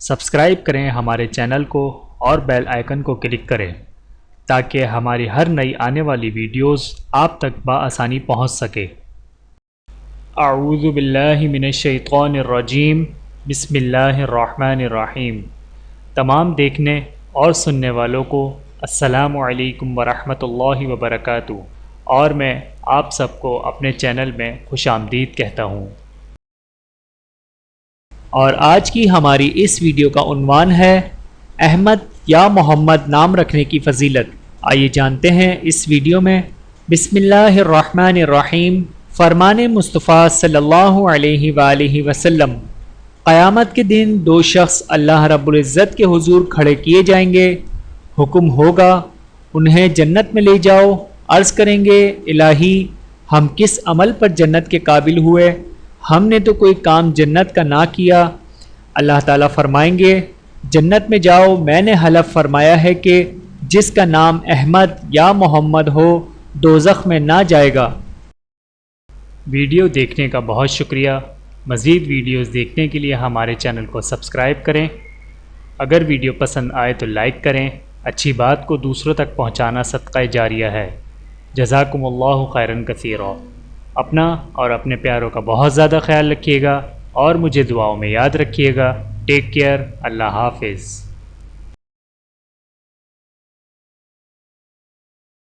Subscribe کریں ہمارے channel کو اور بیل آئیکن کو کلک کریں تاکہ ہماری ہر نئی آنے والی ویڈیوز آپ تک بآسانی پہنچ سکے۔ اعوذ باللہ من الشیطان الرجیم، بسم اللہ الرحمن الرحیم۔ تمام دیکھنے اور سننے والوں کو السلام علیکم ورحمۃ اللہ وبرکاتہ، اور میں آپ سب کو اپنے چینل میں خوش آمدید کہتا ہوں۔ اور آج کی ہماری اس ویڈیو کا عنوان ہے احمد یا محمد نام رکھنے کی فضیلت۔ آئیے جانتے ہیں اس ویڈیو میں۔ بسم اللہ الرحمن الرحیم۔ فرمان مصطفیٰ صلی اللہ علیہ وآلہ وسلم، قیامت کے دن دو شخص اللہ رب العزت کے حضور کھڑے کیے جائیں گے۔ حکم ہوگا انہیں جنت میں لے جاؤ۔ عرض کریں گے الہی، ہم کس عمل پر جنت کے قابل ہوئے؟ ہم نے تو کوئی کام جنت کا نہ کیا۔ اللہ تعالیٰ فرمائیں گے جنت میں جاؤ، میں نے حلف فرمایا ہے کہ جس کا نام احمد یا محمد ہو دوزخ میں نہ جائے گا۔ ویڈیو دیکھنے کا بہت شکریہ۔ مزید ویڈیوز دیکھنے کے لیے ہمارے چینل کو سبسکرائب کریں۔ اگر ویڈیو پسند آئے تو لائک کریں۔ اچھی بات کو دوسروں تک پہنچانا صدقہ جاریہ ہے۔ جزاکم اللہ خیرا کثیرا۔ اپنا اور اپنے پیاروں کا بہت زیادہ خیال رکھیے گا اور مجھے دعاؤں میں یاد رکھیے گا۔ Take care. اللہ حافظ۔